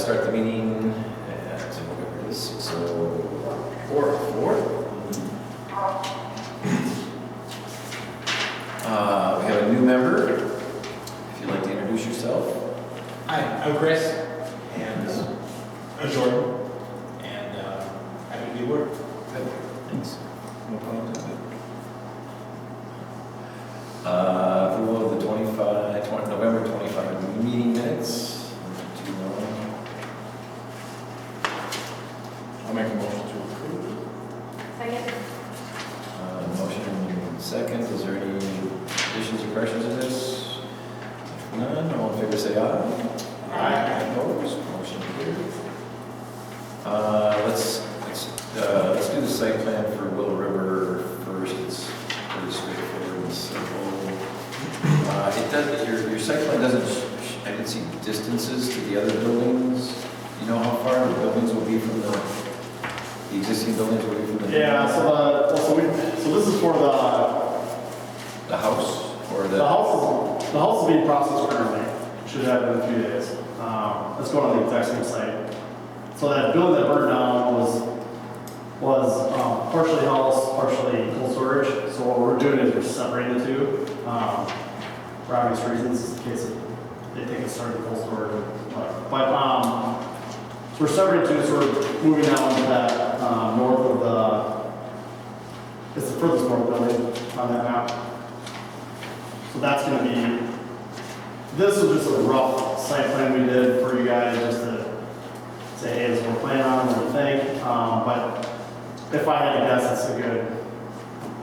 start the meeting at whatever it is, 6:04. We have a new member. If you'd like to introduce yourself. Hi, I'm Chris, and I'm Jordan, and happy to be here. Good. Thanks. No problem. Approval of the November 25 meeting minutes. Too long. I'll make a motion to approve. Second. Motion second. Is there any additions or corrections to this? If none, all in favor say aye. Aye. Opposed? Motion carried. Let's do the site plan for Willow River first. It's pretty straightforward and simple. It does. Your site plan doesn't. I didn't see distances to the other buildings. You know how far the buildings will be from the existing buildings will be from the. Yeah. So this is for the house or the. the house is being processed currently. Should happen in a few days. Let's go on the exact same site. So that building that burned down was partially house, partially cold storage. So what we're doing is we're separating the two for obvious reasons, in case they think it's starting cold storage. But so we're separating two, so we're moving now into that north of it's the furthest north building on that map. So that's going to be, this was just a rough site plan we did for you guys, just to say, hey, this is what we're planning on, what do you think? But if I had to guess, it's a good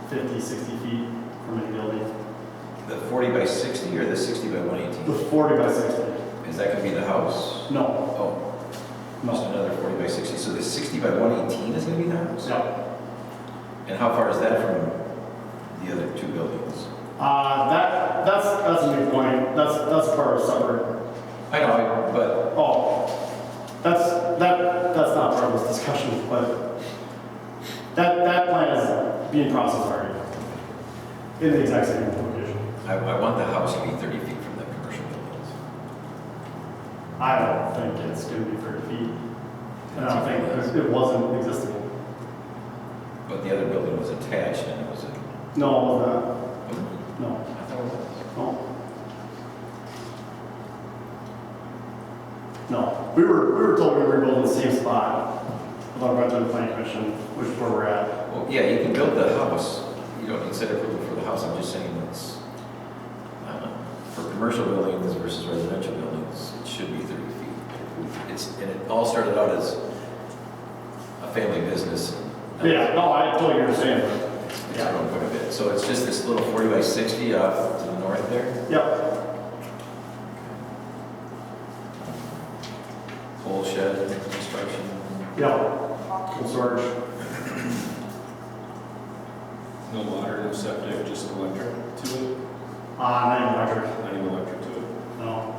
50, 60 feet from any building. The 40 by 60 or the 60 by 118? The 40 by 60. Is that going to be the house? No. Oh, just another 40 by 60. So the 60 by 118 is going to be the house? Yeah. And how far is that from the other two buildings? That's a new point. That's part of separate. I know, but Oh, that's not part of this discussion, but that plan is being processed already in the exact same location. I want the house to be 30 feet from the commercial buildings. I don't think it's going to be 30 feet. And I don't think it wasn't existing. But the other building was attached and it was a. No, it was not. Was it? No. I thought it was. No. No. We were told we were building the same spot. About right to the planning commission, which is where we're at. Well, yeah, you can build the house. You don't need set approval for the house. I'm just saying it's for commercial buildings versus residential buildings, it should be 30 feet. And it all started out as a family business. Yeah, no, I totally understand. It's grown quite a bit. So it's just this little 40 by 60 off to the north there. Yep. Whole shed construction. Yep. Cold storage. No water, no septic, just electric to it. Not even electric. Not even electric to it. No.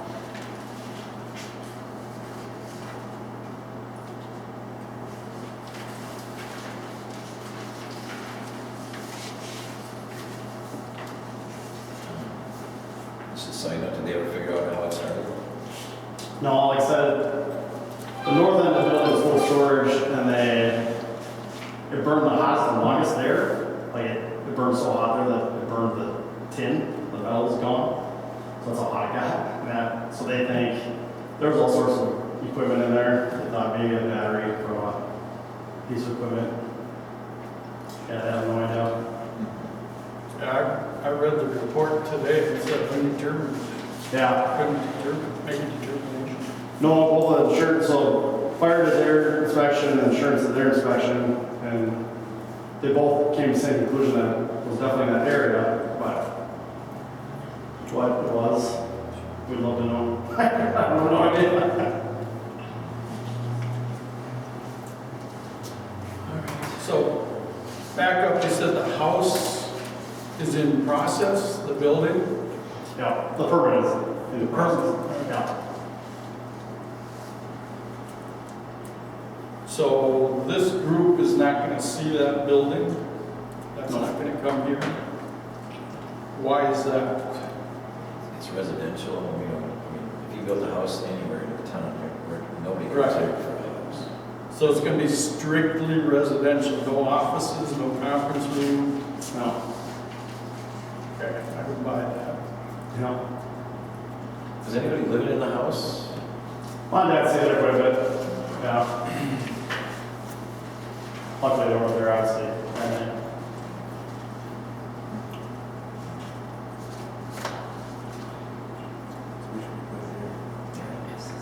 Just a side note, did they ever figure out how it started? No, like I said, the north end of the building was full storage, and it burned the hottest and longest there. Like it burned so hot there that it burned the tin, the metal was gone. So that's how hot it got. And so they think there's all sorts of equipment in there. They thought maybe a battery from a piece of equipment. Yeah, they have no idea. Yeah, I read the report today, it said undetermined, Yeah. couldn't make a determination. No, well, the insurance, so fire did their inspection, and insurance did their inspection, and they both came to the same conclusion that it was definitely in that area, but what it was, we'd love to know. I have no idea. So, back up, you said the house is in process, the building? Yeah, the permit is in the process. Yeah. So this group is not going to see that building? That's not going to come here? Why is that? It's residential, and we don't, I mean, if you build a house anywhere in the town, we're nobody comes Right. here for a house. So it's gonna be strictly residential, no offices, no conference room? No, Okay, I can buy that. you know, Does anybody live in the house? my dad stays there quite a bit, yeah. Luckily, they're over there, obviously, and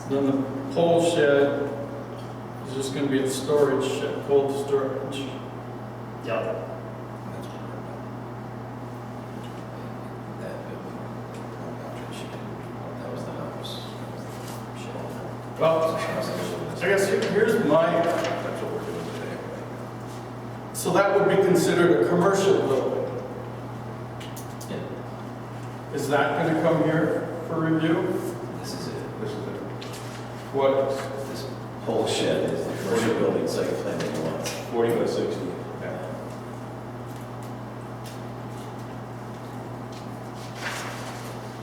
Then the pole shed is just gonna be a storage shed, cold storage. yeah. That building, that was the house. Well, I guess here's my, That's what we're doing today. so that would be considered a commercial building. Yeah, Is that gonna come here for review? this is it. This is it. What, This whole shed is the commercial building site plan that you want. 40 by 60.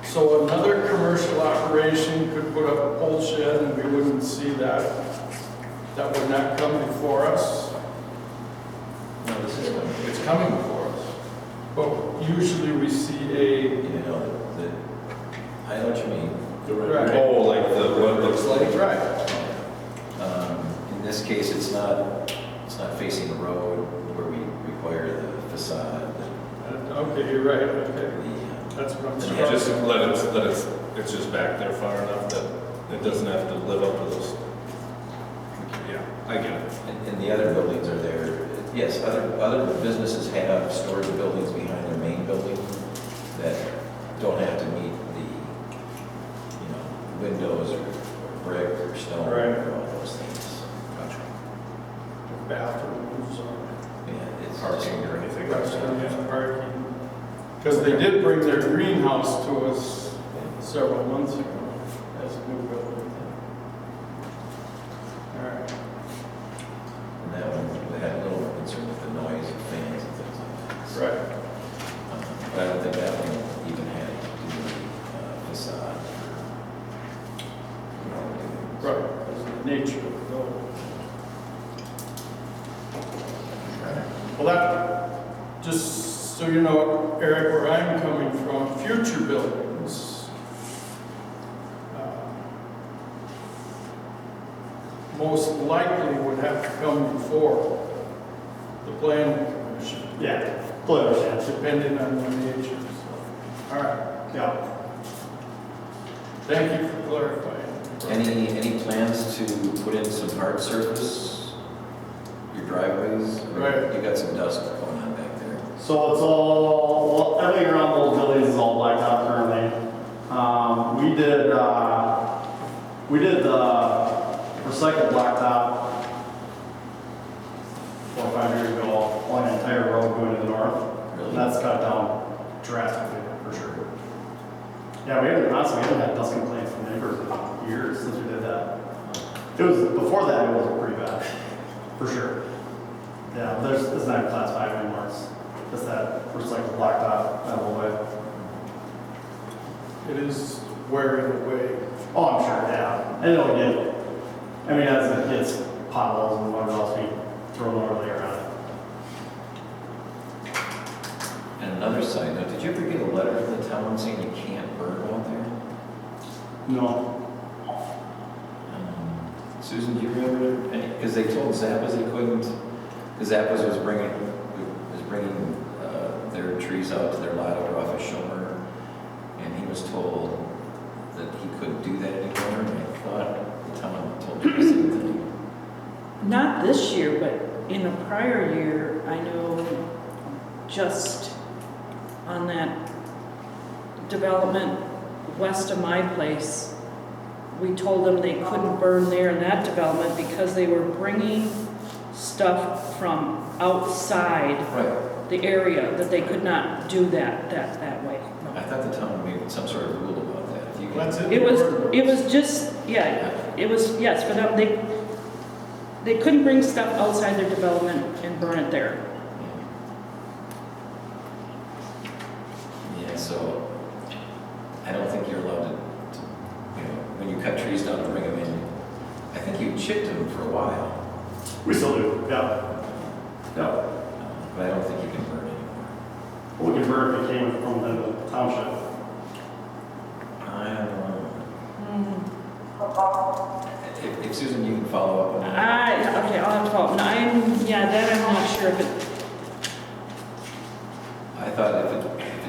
so another commercial operation could put up a pole shed and we wouldn't see that? That would not come before us? No, this is one. It's coming before us. But usually we see a, You know, I know what you mean. Right. Oh, like what it looks like? right, In this case, it's not facing the road where we require the facade. okay, you're right, okay. The, That's what I'm Yeah, saying. Just it's just back there far enough that it doesn't have to live up to those. Yeah, I get it. and the other buildings are there. Yes, other businesses have storage buildings behind their main building that don't have to meet the, you know, windows or brick or stone Right. or all those things. Gotcha. Bathrooms or Yeah, it's Parking or anything like that. restaurants, parking. Because they did bring their greenhouse to us several months ago as a new building. All right. And that one, they had a little more concern with the noise and fans and things like that. So, Right. But I don't think that one even had to do with facade. Or, Right, because of the nature of the building. Well, that, just so you know, Eric, where I'm coming from, future buildings, most likely would have to come before the planning commission, Yeah, fully understand. depending on the nature. So, all right, Yeah. thank you for clarifying. Any plans to put in some hard surface? Your driveways? Right. You got some dust going on back there. So it's all, well, everything around those buildings is all blacktop currently. We did the recycled blacktop 4 or 5 years ago on the entire road going to the north. Really? And that's cut down drastically, for sure. Yeah, we haven't, honestly, we haven't had dust complaints from neighbors in years since we did that. It was, before that, it was pretty bad, for sure. Yeah, it's not even class 5 anymore, it's that recycled blacktop that whole way. It is wearing away. Oh, I'm sure, yeah. And it'll get, I mean, as it gets potholes and whatever else we throw an overlay around it. And another side note, did you ever get a letter from the town saying you can't burn out there? No. Susan, do you remember any, because they told Zappas they couldn't, because Zappas was bringing their trees out to their lot over off of Schomer, and he was told that he couldn't do that anymore, and I thought the town told you the same thing. Not this year, but in a prior year, I know just on that development west of my place, we told them they couldn't burn there in that development because they were bringing stuff from outside Right. the area, that they could not do that way. I thought the town made some sort of rule about that. If you could- That's It was just, yeah, it was, yes, for them, they couldn't bring stuff outside their development and burn it there. Yeah, so I don't think you're allowed to, you know, when you cut trees down and bring them in, I think you chipped them for a while, We still do, yeah. Yeah. but I don't think you can burn anymore. We can burn if it came from the township. I don't know. Mhm. If Susan, you can follow up on that. Okay, I'll have to follow up. No, that I'm not sure if it, I thought if it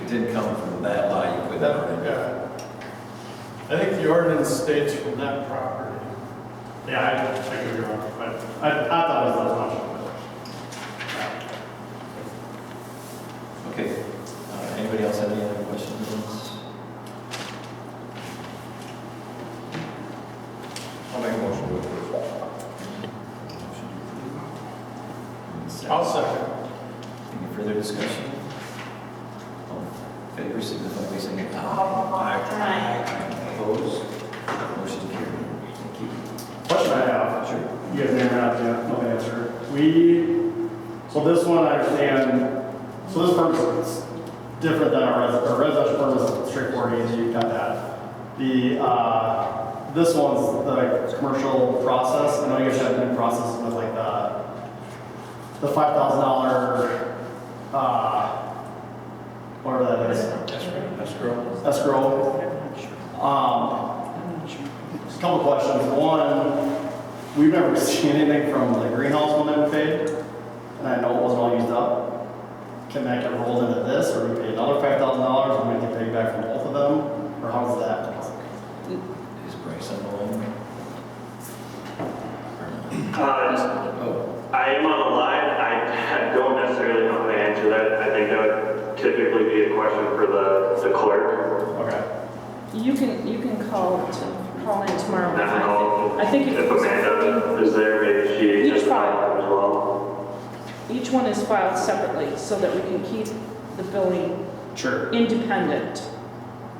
did come from that lot, you could That, burn it. yeah. I think the ordinance states from that property. Yeah, I could be wrong, but I thought it was the township. Okay, anybody else have any other questions? I'll make a motion to approve. I'll second. Any further discussion? All in favor, signify by saying aye. Aye. Opposed? Motion carried. Thank you. Question I have, Sure. you guys may or may not know the answer. So this one I understand, so this permit is different than our residential permit is straightforward, easy, you got that. This one's the commercial process. I know you guys have new processes with like the $5,000, whatever that is, escrow. I'm not sure. A couple questions. One, we've never seen anything from the greenhouse one that we paid, and I know it wasn't all used up. Can that get rolled into this, or we pay another $5,000 and we get paid back from both of them, or how does that? Is Bryce on the line? Uh, Oh, I am on the line. I don't necessarily know how to answer that. I think that would typically be a question for the clerk. Okay. You can call in tomorrow. I don't know I think if Amanda is there, maybe she Each has file. as well. Each one is filed separately so that we can keep the billing Sure. independent.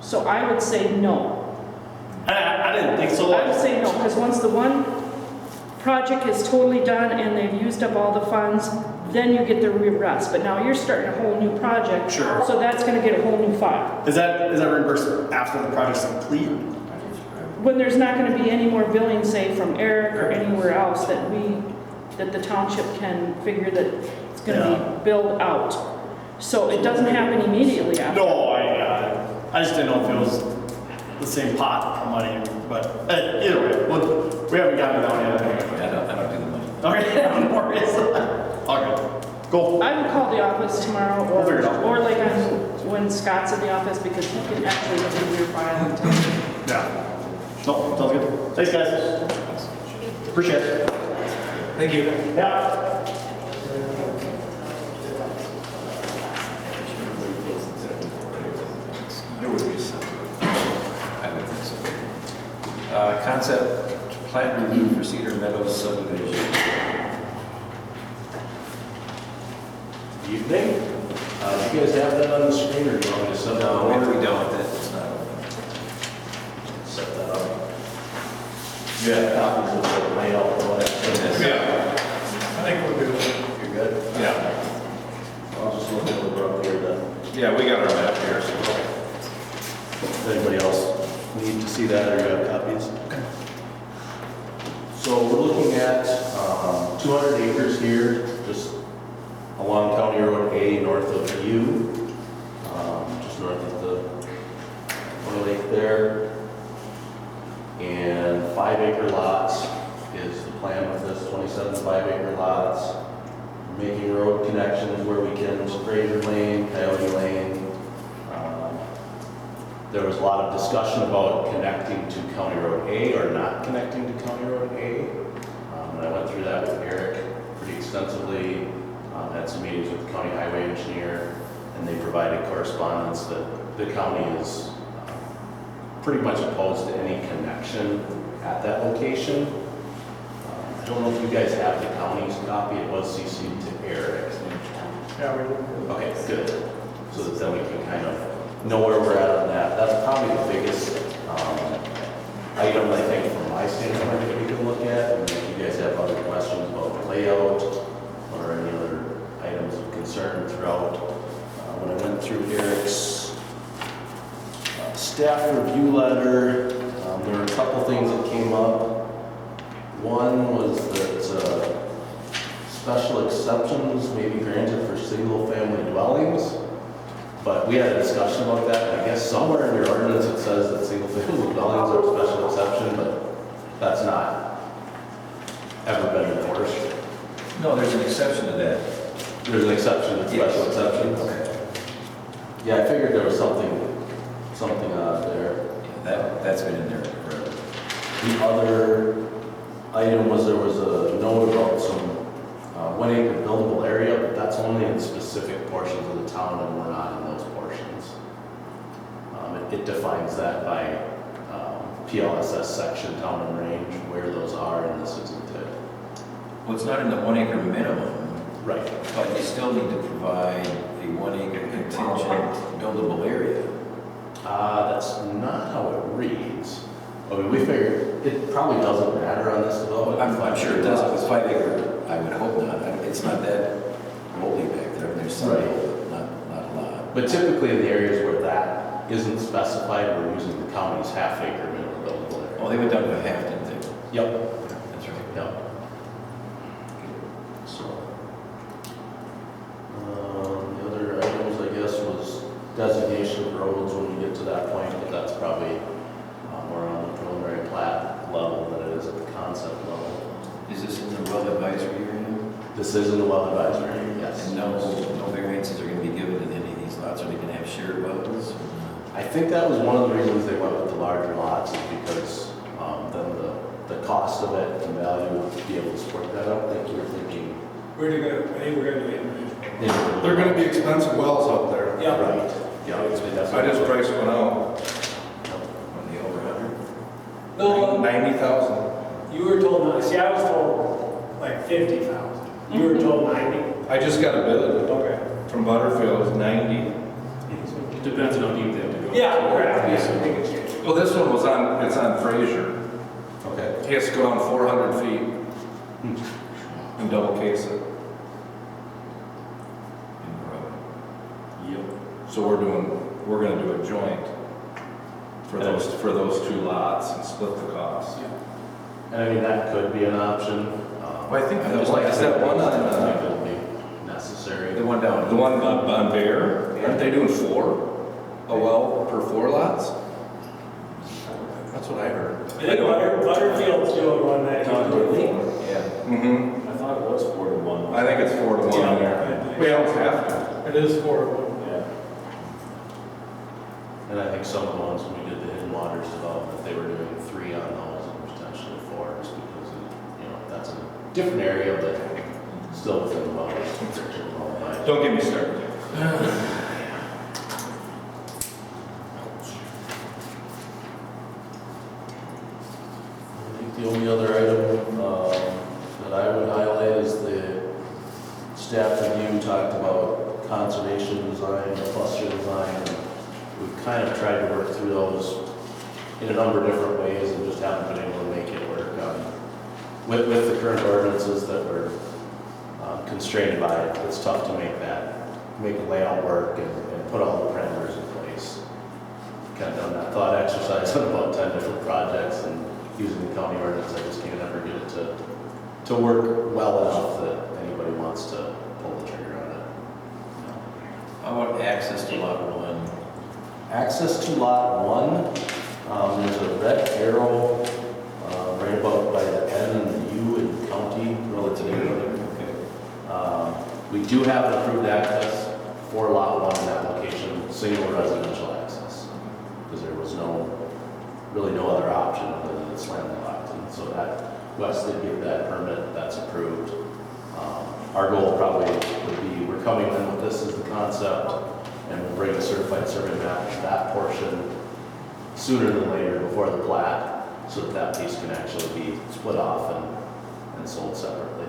So I would say no. I didn't think so. I would say no, because once the one project is totally done and they've used up all the funds, then you get the rest. But now you're starting a whole new project. Sure. So that's gonna get a whole new file. Is that reimbursed after the project's complete? When there's not gonna be any more billing, say from Eric or anywhere else that the township can figure that it's gonna be billed out. So it doesn't happen immediately after. No, I just didn't know if it was the same pot of money, but either way, we haven't gotten it down yet. I don't do the money. Okay, no worries. Okay, cool. I would call the office tomorrow We'll figure it out. or like when Scott's in the office because he can actually look into your file and tell you. Yeah. No, sounds good. Thanks, guys. Appreciate it. Thank you. Yeah. There would be some. I would think so. Concept plan review for Cedar Meadows subdivision. Evening. Do you guys have that on the screen, or do you want me to set that No, up? we don't, it's not open. Set that up. You have copies of the layout or whatever? Yeah. I think we're good. You're good? Yeah. I'll just look over up here then. Yeah, we got our map here, so. Does anybody else need to see that, or you have copies? So we're looking at 200 acres here, just along County Road A, north of U, just north of the lake there. And 5-acre lots is the plan with this, 27 5-acre lots. Making road connections where we can, Fraser Lane, Coyote Lane. There was a lot of discussion about connecting to County Road A or not connecting to County Road A. And I went through that with Eric pretty extensively, had some meetings with the county highway engineer, and they provided correspondence that the county is pretty much opposed to any connection at that location. I don't know if you guys have the county's copy. It was CC'd to Eric. Yeah, we do. Okay, good. So that then we can kind of know where we're at on that. That's probably the biggest item, I think, from my standpoint that we can look at. And if you guys have other questions about layout or any other items of concern throughout, when I went through Eric's staff review letter, there were a couple things that came up. One was that special exceptions may be granted for single-family dwellings, but we had a discussion about that, and I guess somewhere in your ordinance it says that single-family dwellings are a special exception, but that's not ever been enforced. No, there's an exception to that. There's an exception, a special Yes. exception. Okay. Yeah, I figured there was something odd there. Yeah, that's been in there forever. The other item was there was a note about some 1 acre buildable area, but that's only in specific portions of the town and we're not in those portions. It defines that by PLSS section, town and range, where those are, and this isn't it. Well, it's not in the 1 acre minimum, Right. but you still need to provide a 1 acre contingent buildable area. That's not how it reads. I mean, we figured it probably doesn't matter on this development. I'm sure it does with 5 acre, I would hope not. It's not that rolly back there, there's some, Right. but not a lot. But typically in the areas where that isn't specified, we're using the county's half acre minimum buildable area. Oh, they went down to a half, didn't they? Yep. That's right. Yep. So, the other items, I guess, was designation of roads when we get to that point, but that's probably more on the preliminary plat level than it is at the concept level. Is this in the well advisory area? This is in the well advisory, yes. And no variances are going to be given to any of these lots, or they can have shared wells? I think that was one of the reasons they went with the larger lots, is because then the cost of it and value would be able to support that. I don't think you were thinking. Where are you gonna, I think we're gonna do it. They're gonna be expensive wells out there. Yeah. Right. Yeah, it's been I just priced one out, Are they over 100? No, 90,000. you were told, see, I was told like 50,000. You were told 90? I just got a bid Okay. from Butterfield, it was 90. It depends on how deep they have to go. Yeah, correct. Yes, I think it's changed. Well, this one it's on Fraser. Okay. He has to go down 400 feet and double case it. In the road. Yep. So we're gonna do a joint for those two lots and split the cost. And I mean, that could be an option. Well, I think that just one- like is I said, that one I on, don't think it'll be necessary. The one down. The one on Bear, aren't they doing 4? A well per 4 lots? That's what I heard. I think Butterfield's doing one that he's doing. Yeah. Mm-hmm. I thought it was 4 to 1. I think it's 4 to 1 there. We don't have to. It is horrible. Yeah. And I think some of the ones when we did the Hidden Waters development, they were doing 3 on those and potentially 4, just because that's a different area, but still within the bounds. Don't get me started. I think the only other item that I would highlight is the staff review talked about conservation design, cluster design. We've kind of tried to work through those in a number of different ways and just haven't been able to make it work with the current ordinances that we're constrained by. It's tough to make the layout work and put all the parameters in place. Kind of done that thought exercise on about 10 different projects, and using the county ordinance, I just can't ever get it to work well enough that anybody wants to pull the trigger on it. How about access to lot 1? Access to lot 1, there's a red arrow right about by the N and the U in county relative to we do have an approved access for lot 1 in that location, single residential access, because there was really no other option other than it's landlocked. And so that Wes did give that permit, that's approved. Our goal probably would be, we're coming in with this as the concept, and we'll bring a certified survey map to that portion sooner than later before the plat, so that piece can actually be split off and sold separately.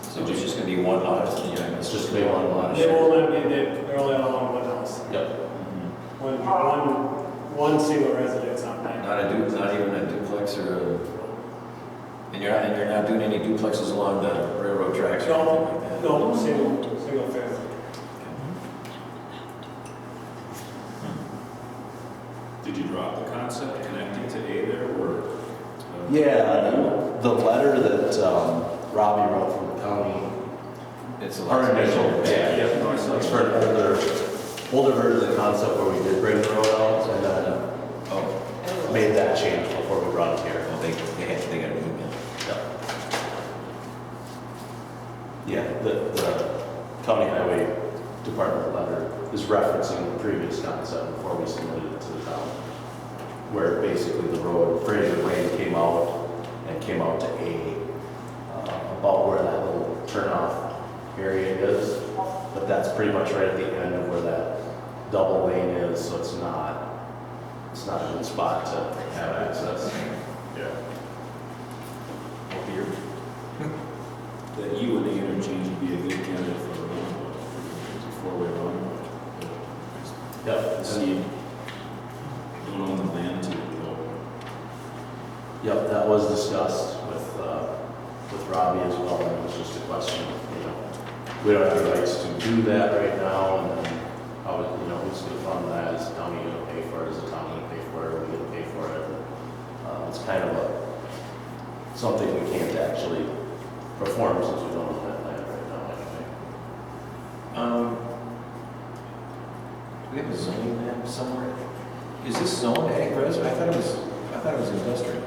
So it's just going to be one lot? It's just gonna be one lot. They won't let me, they're only allowing one house. Yep. One single residence on that. Not even a duplex or a... And you're not doing any duplexes along the railroad tracks or anything like that? No, single family. Did you drop the concept connecting to A there, or? Yeah, the letter that Robbie wrote from the county, It's a our lot. initial, Yeah, no, I saw it's for an older version of the concept where we did bring the road out and then Oh, made that change before we brought it here. well, they got an email. Yeah, the county highway department letter is referencing the previous concept before we submitted it to the town. Where basically the road, Fraser Lane came out to A, about where that little turnoff area is. But that's pretty much right at the end of where that double lane is, so it's not a good spot to have access. Yeah. Here. That U and A interchange would be a good candidate for a roundabout, a four-way roundabout. Yep. See, don't own the land to go. Yep, that was discussed with Robbie as well, and it was just a question, we don't have the rights to do that right now, and then how, who's gonna fund that, is the county gonna pay for it, is the town gonna pay for it, are we gonna pay for it? It's kind of something we can't actually perform since we don't own that land right now, anyway. Do we have a zoning map somewhere? Is this zone ag res? I thought it was industrial.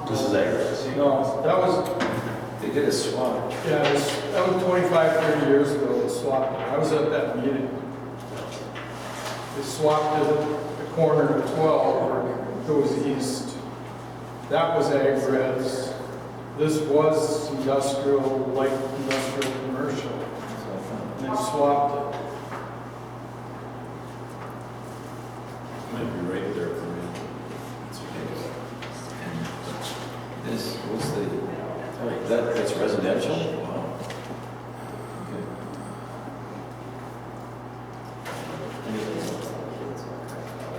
This is agriculture. No, that was, They did a swap. yeah, that was 25, 30 years ago, they swapped it. I was at that meeting. They swapped it at the corner of 12, where it goes east. That was ag res. This was industrial, light industrial commercial. And they swapped it. Might be right there for me. And this, what's the, that's residential? Wow. Okay.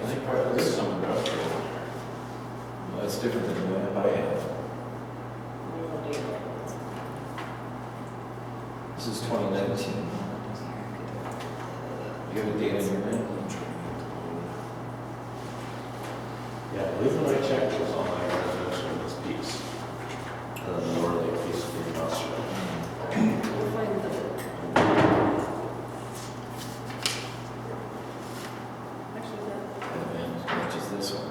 I think part of this is some industrial. Well, that's different than the map I have. This is 2019. You have a date on your map? Yeah, I believe when I checked, it was all my residential in this piece. And then the northerly piece of the industrial. And as much as this one.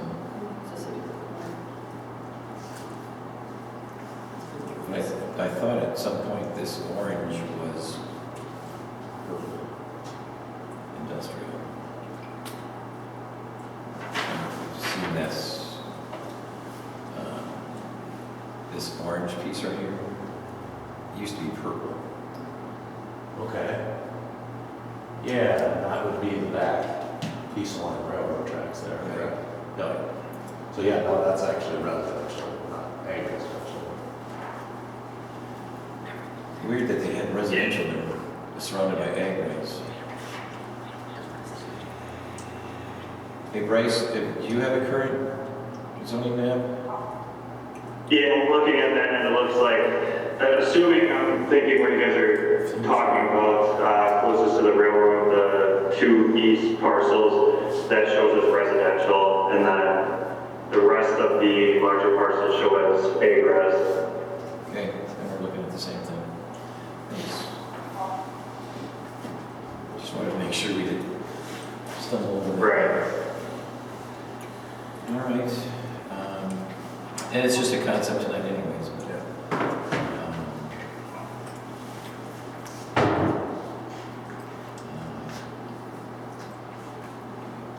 I thought at some point this orange was purple, industrial. I've seen this orange piece right here. It used to be purple. Okay. Yeah, that would be the back piece along the railroad tracks there, correct? Yeah. So yeah, no, that's actually residential, not agricultural. Weird that they had residential that were surrounded by ag res. Hey Bryce, do you have a current zoning map? Yeah, I'm looking at that and it looks like, I'm thinking what you guys are talking about, closest to the railroad, the two east parcels, that shows as residential, and then the rest of the larger parcels show as ag-res. Okay, and we're looking at the same thing. Thanks. Just wanted to make sure we didn't stumble over that. Right. All right. And it's just a concept tonight anyways, but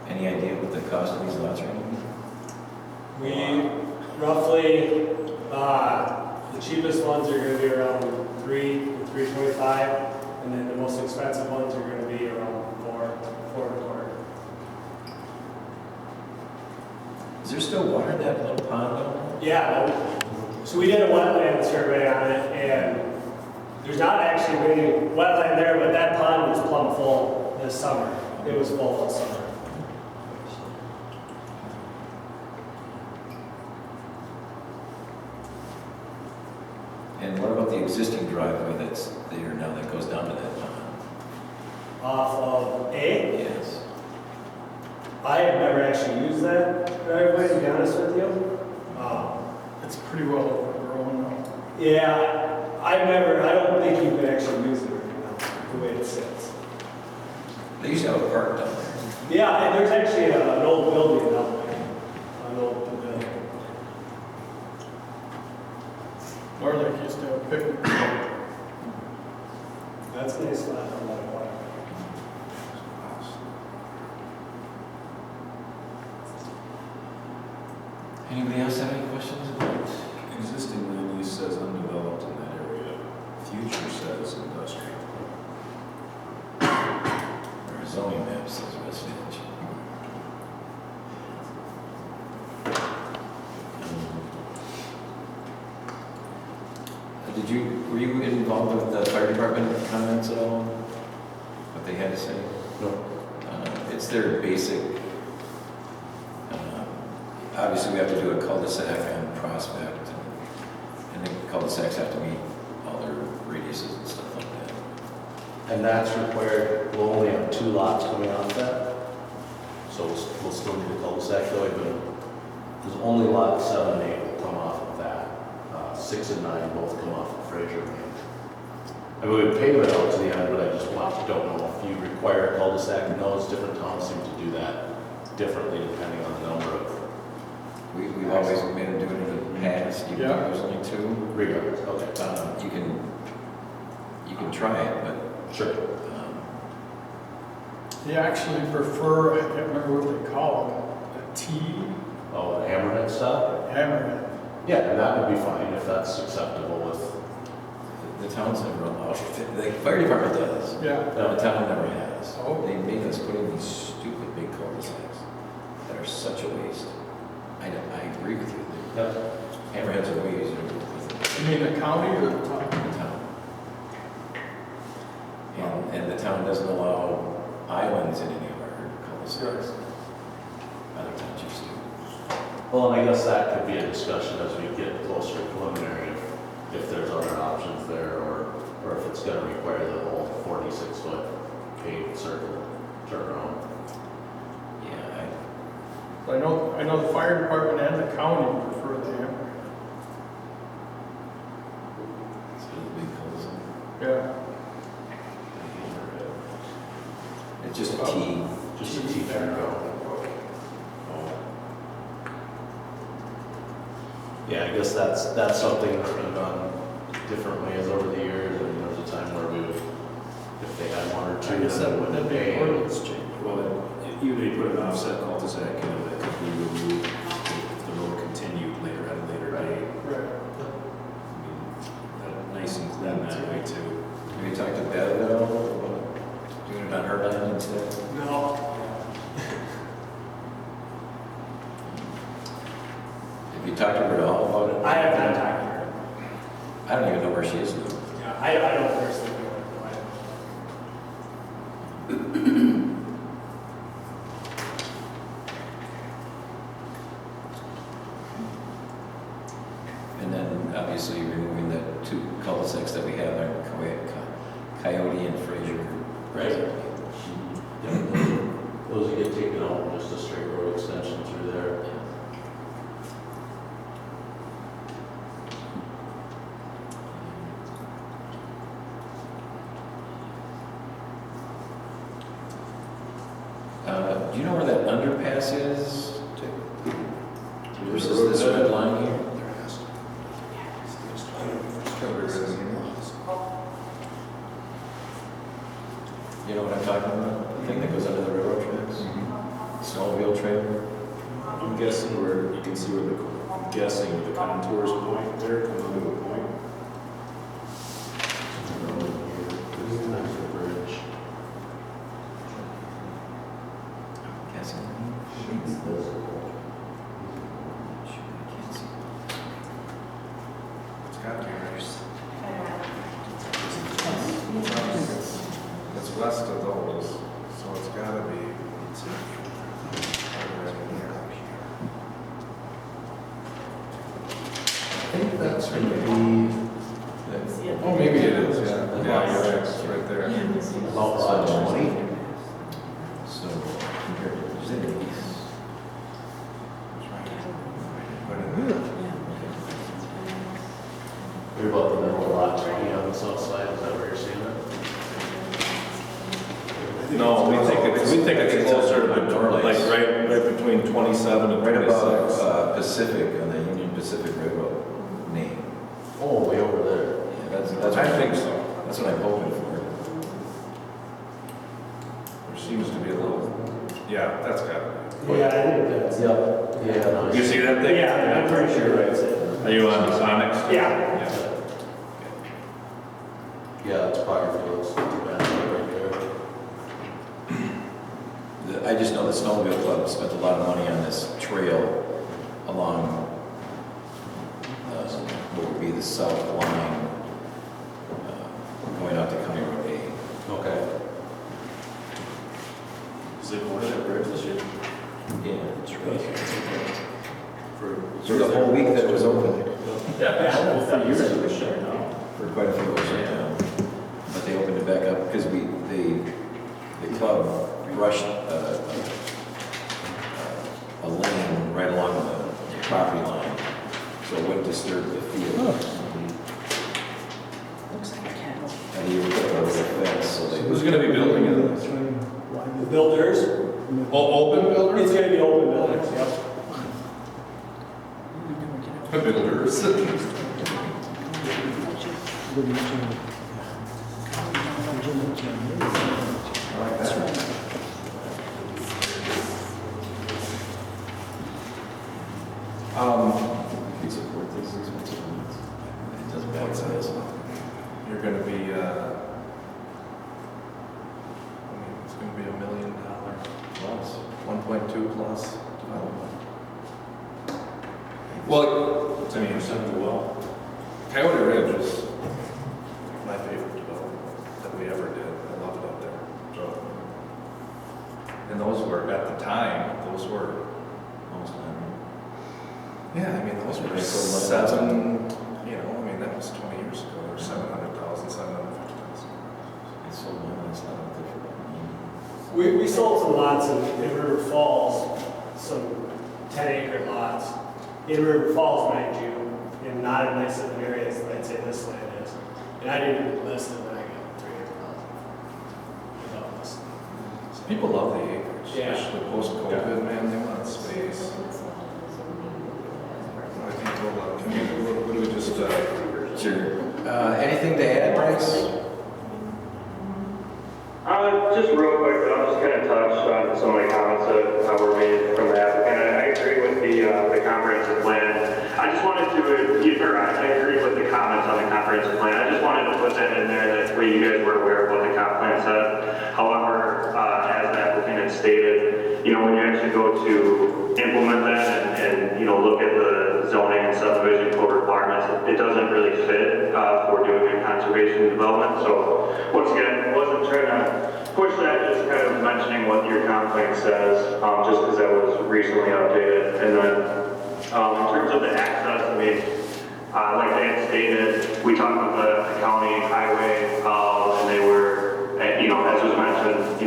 any idea what the cost of these lots are going to be? We roughly, the cheapest ones are gonna be around 3.25, and then the most expensive ones are gonna be around 4.25. Is there still water in that little pond down Yeah, so we did a wetland survey on it, and there's not actually any wetland there, but that pond was plumb full this summer. It was full all summer. And what about the existing driveway that's there now that goes down to that pond? Off of A, Yes. I have never actually used that driveway, to be honest with you. It's It's pretty well overgrown now. Yeah, I don't think you could actually use it right now, the way it sits. They used to have a park down there. Yeah, and there's actually an old building down there, an old pavilion. Or like used to have picnic. That's a nice spot on that water. Anybody else have any questions about? Existing land use says undeveloped in that area. Future says industrial. Our zoning map says residential. Were you involved with the fire department comments at all? What they had to say? No. It's their basic, obviously we have to do a cul-de-sac on Prospect, and the cul-de-sacs have to meet all their radiuses and stuff like that. And that's required, we'll only have 2 lots coming off that. So we'll still need a cul-de-sac though, even, there's only lot 7 and 8 will come off of that. 6 and 9 both come off of Fraser Lane. I mean, we would pave it out to the end, but I just don't know if you require a cul-de-sac in those. Different towns seem to do that differently depending on the number of. We've always made them do it in the past, even though there's only 2. Regardless, okay. You can try it, but Sure. They actually prefer, I can't remember what they call it, a T Oh, the hammerhead stuff? hammerhead. Yeah, and that would be fine if that's acceptable with. the town's never allowed it. The fire department does. Yeah. The town never has. Oh. They made us put in these stupid big cul-de-sacs that are such a waste. I agree with you. Yep. Hammerheads are way easier to work with You mean the county or the than town? the town. And the town doesn't allow islands in any of our cul-de-sacs. Other townships do. Well, and I guess that could be a discussion as we get closer to preliminary, if there's other options there, or if it's gonna require the whole 46-foot paved circle turnaround. Yeah, I know the fire department and the county prefer the hammerhead. it's a big cul-de-sac. Yeah. It's just a T. Just a T turnaround. Yeah, I guess that's something that's been done different ways over the years, and there was a time where we would, if they had 1 or 2, I guess that wouldn't be an ordinance change. Well, even if you put an offset cul-de-sac, that could be removed if the road continued later at a later date. Right. I mean, that nice and clean that way too. Have you talked to Bev at all about doing it on her land instead? No. Have you talked to her at all about it? I have not talked to her. I don't even know where she is now. Yeah, I don't personally know why. And then obviously removing the 2 cul-de-sacs that we have on Coyote and Fraser. Right. Those would get taken out, just a straight road extension through there. Do you know where that underpass is? Versus this red line here? You know what I'm talking about? The thing that goes under the railroad tracks? Snowmobile trail? I'm guessing where, you can see where the contours point there, come under the point. There's the bridge. Guessing. It's got to be nice. It's west of those, so it's got to be. I think that's going to be. Oh, maybe it is, yeah. Yeah, you're right, it's right there. About 20. So, compared to the east. south side, is that where you're seeing it? No, we think it's closer to North like Lakes. right between 27 and Right 26. above Pacific, on the Union Pacific Railroad name. Oh, way over there. Yeah, that's I what think so. That's what I'm hoping for. There seems to be a little, yeah, that's got it. Yeah, I think that's. Yep. Yeah, nice. You see that thing? Yeah, I'm pretty sure that's it. Are you on the Sonics? Yeah. Yeah, it's Parker Fields, right there. I just know the Snowmobile Club spent a lot of money on this trail along what would be the south line going out to County Road A. Okay. Is it going to that bridge this year? Yeah, it's right. For the whole week that it was open, Yeah, for years it was shut down. for quite a few years shut down. But they opened it back up because the club rushed a lane right along the property line, so it wouldn't disturb the field. Looks like cattle. And you would put over the fence, so they. Who's gonna be building it? The builders, Open it's builders? gonna be open buildings, yep. Builders. If you support these expensive ones, it doesn't make sense. You're gonna be, it's gonna be $1 million plus, 1.2 plus development. Well, I mean, Coyote Ridge is my favorite development that we ever did. I love it up there. So, and those were, at the time, those were, Almost done. yeah, I mean, those were Right, so seven, you know, I mean, that was 20 years ago. They were 700,000, 750,000. It's so long, it's not up there for about a million. We sold some lots in River Falls, some 10-acre lots in River Falls, mind you, in not as nice of an area as I'd say this land is. And I didn't even list it when I got 300,000 without listing. So people love the acreage, Yeah. especially post-COVID, man, they want space. I think we'll, what do we just, Sure. Anything to add, Bryce? Just real quick, I'll just kind of touch on some of the comments that were made from the applicant. I agree with the comprehensive plan. I just wanted to, I agree with the comments on the comprehensive plan. I just wanted to put that in there that way you guys were aware of what the comp plan said. However, as the applicant had stated, when you actually go to implement that and look at the zoning and subdivision code requirements, it doesn't really fit for doing a conservation development. So once again, I wasn't trying to push that, just kind of mentioning what your comp plan says, just because that was recently updated. And then in terms of the access, I mean, like they had stated, we talked with the county highway, and they were, as was mentioned,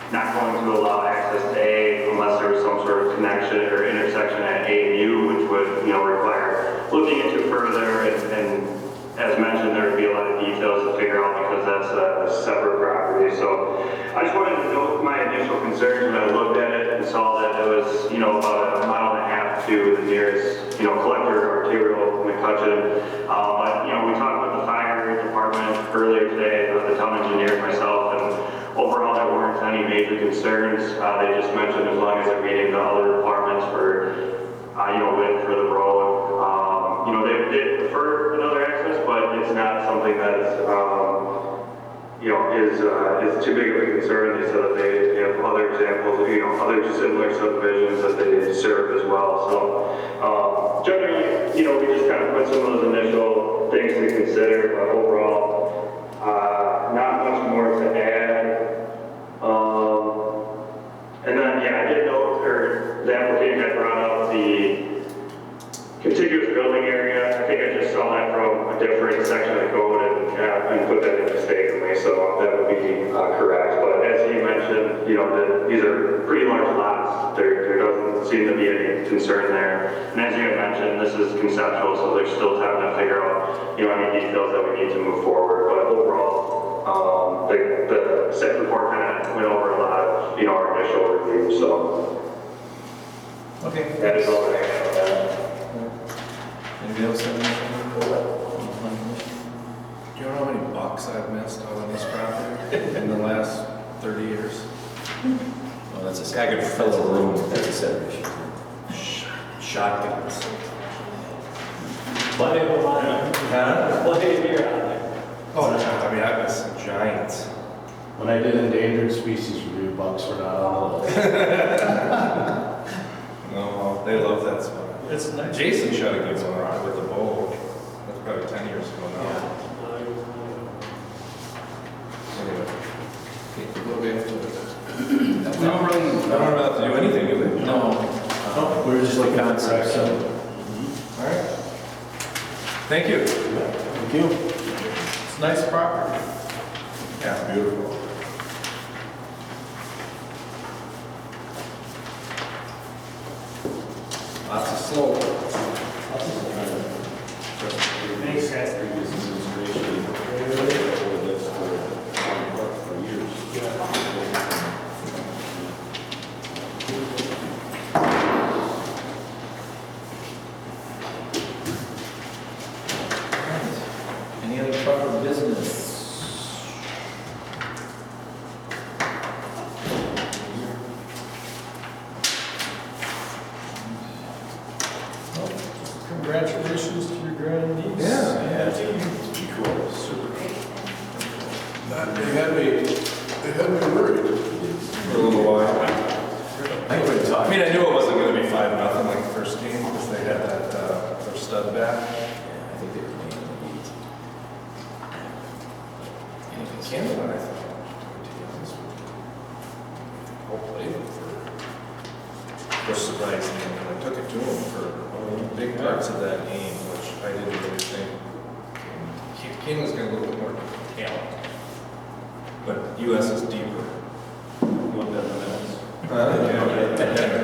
not going to allow access to A unless there was some sort of connection or intersection at A and U, which would, require looking into further. And as mentioned, there would be a lot of details to figure out because that's a separate property. So I just wanted to note my initial concerns when I looked at it and saw that it was, about a mile and a half to the nearest, collector arterial McCutcheon. But, we talked with the fire department earlier today, the town engineer and myself, and overall there weren't any major concerns. They just mentioned as long as they're meeting the other requirements for, width for the road. They prefer another access, but it's not something that's, is too big of a concern. They said that they have other examples, other similar subdivisions that they serve as well. So generally, we just kind of put some of those initial things to consider, but overall, not much more to add. And then, I did note, or the applicant had brought up the contiguous building area. I think I just saw that from a different section of the code and put that in mistakenly. so that would be correct. But as he mentioned, these are pretty large lots. There doesn't seem to be any concern there. And as you had mentioned, this is conceptual, so there's still time to figure out, any details that we need to move forward. But overall, the site report kind of went over a lot of, our initial review, so. Okay. That is all that I have on that. Anybody else have anything? Do you know how many bucks I've missed out on this property in the last 30 years? Well, that's a I could fill a room. That's a separate issue. Shotguns. Plenty of them on there. Huh? Plenty of deer on there. Oh, I mean, I missed some giants. When I did endangered species review, bucks were not on the list. No, they love that spot. It's nice. Jason shot a good one with a bow. That's probably 10 years ago now. Anyway. What do we have to do with it? We don't really, I don't know how to do anything, do we? no. We were just looking at Concept, so. All right. Thank you. Thank you. It's nice property. Yeah, beautiful. Lots of slope. Thanks, guys. Previous administration, for this for years. Any other proper business? Congratulations to your grandniece. Yeah. Pretty cool. Super. They had me worried for a little while. I couldn't talk. I mean, I knew it wasn't going to be 5-0 like the first game because they had that their stud back. Yeah, I think they were playing in the leads. Canada, I thought, to be honest with you. All played it for surprised me, and I took it to him for big parts of that game, which I didn't really think. King was going to a little bit more talent, but U.S. is deeper. You want that in the minutes? Yeah.